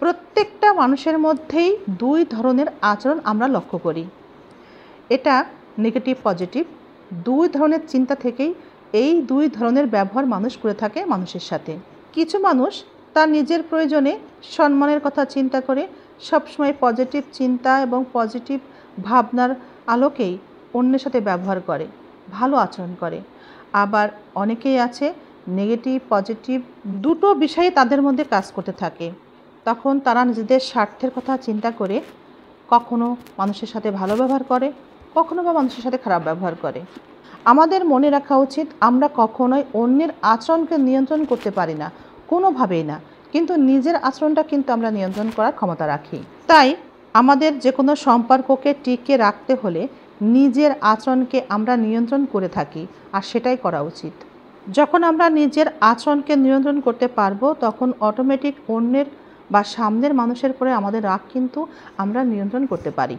প্রত্যেকটা মানুষের মধ্যেই দুই ধরনের আচরণ আমরা লক্ষ্য করি। এটা নেগেটিভ পজিটিভ দুই ধরনের চিন্তা থেকেই এই দুই ধরনের ব্যবহার মানুষ করে থাকে মানুষের সাথে। কিছু মানুষ তার নিজের প্রয়োজনে সম্মানের কথা চিন্তা করে সবসময় পজিটিভ চিন্তা এবং পজিটিভ ভাবনার আলোকেই অন্যের সাথে ব্যবহার করে, ভালো আচরণ করে। আবার অনেকেই আছে নেগেটিভ পজিটিভ দুটো বিষয়ে তাদের মধ্যে কাজ করতে থাকে। তখন তারা নিজেদের স্বার্থের কথা চিন্তা করে কখনো মানুষের সাথে ভালো ব্যবহার করে, কখনো বা মানুষের সাথে খারাপ ব্যবহার করে। আমাদের মনে রাখা উচিত আমরা কখনোই অন্যের আচরণকে নিয়ন্ত্রণ করতে পারি না, কোনোভাবেই না, কিন্তু নিজের আচরণটা কিন্তু আমরা নিয়ন্ত্রণ করার ক্ষমতা রাখি। তাই আমাদের যে কোনো সম্পর্ককে টিকিয়ে রাখতে হলে নিজের আচরণকে আমরা নিয়ন্ত্রণ করে থাকি, আর সেটাই করা উচিত। যখন আমরা নিজের আচরণকে নিয়ন্ত্রণ করতে পারবো তখন অটোমেটিক অন্যের বা সামনের মানুষের উপরে আমাদের রাগ কিন্তু আমরা নিয়ন্ত্রণ করতে পারি।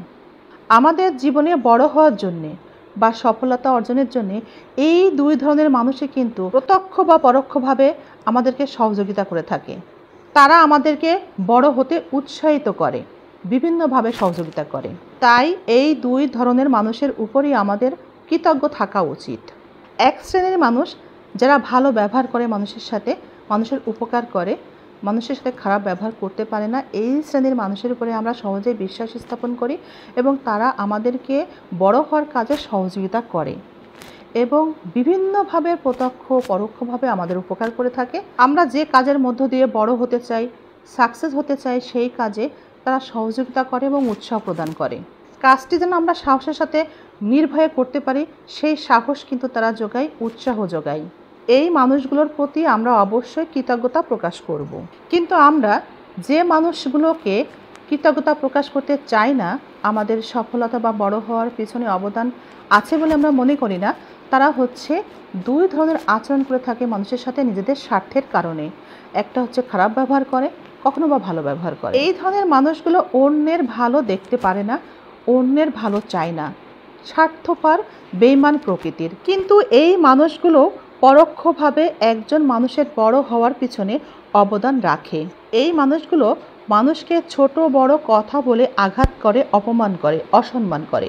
আমাদের জীবনে বড় হওয়ার জন্যে বা সফলতা অর্জনের জন্যে এই দুই ধরনের মানুষই কিন্তু প্রত্যক্ষ বা পরোক্ষভাবে আমাদেরকে সহযোগিতা করে থাকে। তারা আমাদেরকে বড় হতে উৎসাহিত করে, বিভিন্নভাবে সহযোগিতা করে। তাই এই দুই ধরনের মানুষের উপরই আমাদের কৃতজ্ঞ থাকা উচিত। এক শ্রেণীর মানুষ যারা ভালো ব্যবহার করে মানুষের সাথে, মানুষের উপকার করে, মানুষের সাথে খারাপ ব্যবহার করতে পারে না, এই শ্রেণীর মানুষের উপরে আমরা সহজেই বিশ্বাস স্থাপন করি এবং তারা আমাদেরকে বড় হওয়ার কাজে সহযোগিতা করে এবং বিভিন্নভাবে প্রত্যক্ষ পরোক্ষভাবে আমাদের উপকার করে থাকে। আমরা যে কাজের মধ্য দিয়ে বড় হতে চাই, সাকসেস হতে চাই, সেই কাজে তারা সহযোগিতা করে এবং উৎসাহ প্রদান করে। কাজটি যেন আমরা সাহসের সাথে নির্ভয়ে করতে পারি সেই সাহস কিন্তু তারা যোগায়, উৎসাহ যোগায়। এই মানুষগুলোর প্রতি আমরা অবশ্যই কৃতজ্ঞতা প্রকাশ করব। কিন্তু আমরা যে মানুষগুলোকে কৃতজ্ঞতা প্রকাশ করতে চাই না, আমাদের সফলতা বা বড় হওয়ার পিছনে অবদান আছে বলে আমরা মনে করি না, তারা হচ্ছে দুই ধরনের আচরণ করে থাকে মানুষের সাথে নিজেদের স্বার্থের কারণে। একটা হচ্ছে খারাপ ব্যবহার করে, কখনো বা ভালো ব্যবহার করে। এই ধরনের মানুষগুলো অন্যের ভালো দেখতে পারে না, অন্যের ভালো চায় না, স্বার্থপর বেঈমান প্রকৃতির। কিন্তু এই মানুষগুলো পরোক্ষভাবে একজন মানুষের বড় হওয়ার পিছনে অবদান রাখে। এই মানুষগুলো মানুষকে ছোট বড় কথা বলে আঘাত করে, অপমান করে, অসম্মান করে।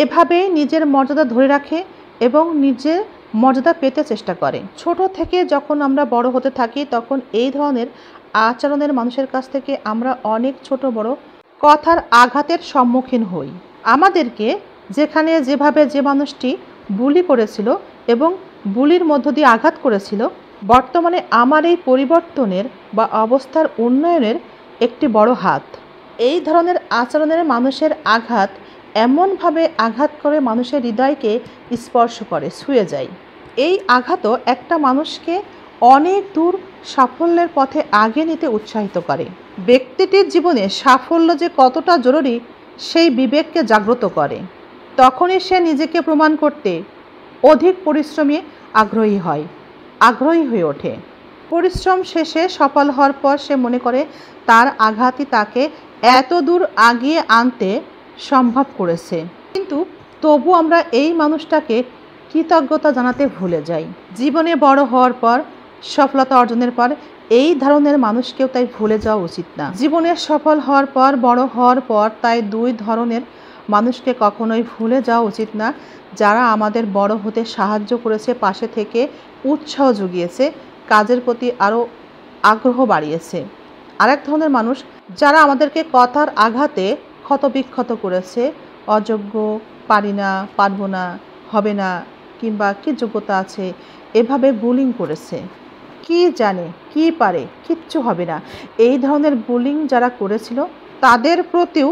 এভাবেই নিজের মর্যাদা ধরে রাখে এবং নিজের মর্যাদা পেতে চেষ্টা করে। ছোট থেকে যখন আমরা বড় হতে থাকি তখন এই ধরনের আচরণের মানুষের কাছ থেকে আমরা অনেক ছোট বড় কথার আঘাতের সম্মুখীন হই। আমাদেরকে যেখানে যেভাবে যে মানুষটি বুলি করেছিল এবং বুলির মধ্য দিয়ে আঘাত করেছিল, বর্তমানে আমার এই পরিবর্তনের বা অবস্থার উন্নয়নের একটি বড় হাত। এই ধরনের আচরণের মানুষের আঘাত এমনভাবে আঘাত করে মানুষের হৃদয়কে স্পর্শ করে, ছুঁয়ে যায়। এই আঘাতও একটা মানুষকে অনেক দূর সাফল্যের পথে আগে নিতে উৎসাহিত করে। ব্যক্তিটির জীবনে সাফল্য যে কতটা জরুরি সেই বিবেককে জাগ্রত করে। তখনই সে নিজেকে প্রমাণ করতে অধিক পরিশ্রমী আগ্রহী হয়ে ওঠে। পরিশ্রম শেষে সফল হওয়ার পর সে মনে করে তার আঘাতই তাকে এত দূর আগিয়ে আনতে সম্ভব করেছে। কিন্তু তবু আমরা এই মানুষটাকে কৃতজ্ঞতা জানাতে ভুলে যাই। জীবনে বড় হওয়ার পর, সফলতা অর্জনের পর এই ধরনের মানুষকেও তাই ভুলে যাওয়া উচিত না। জীবনে সফল হওয়ার পর, বড় হওয়ার পর তাই দুই ধরনের মানুষকে কখনোই ভুলে যাওয়া উচিত না, যারা আমাদের বড় হতে সাহায্য করেছে, পাশে থেকে উৎসাহ জুগিয়েছে, কাজের প্রতি আরও আগ্রহ বাড়িয়েছে। আরেক ধরনের মানুষ যারা আমাদেরকে কথার আঘাতে ক্ষতবিক্ষত করেছে, অযোগ্য, পারি না, পারবো না, হবে না, কিংবা কি যোগ্যতা আছে, এভাবে বুলিং করেছে। কি জানে, কি পারে, কিচ্ছু হবে না, এই ধরনের বুলিং যারা করেছিল তাদের প্রতিও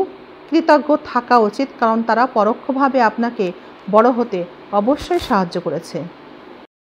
কৃতজ্ঞ থাকা উচিত, কারণ তারা পরোক্ষভাবে আপনাকে বড় হতে অবশ্যই সাহায্য করেছে।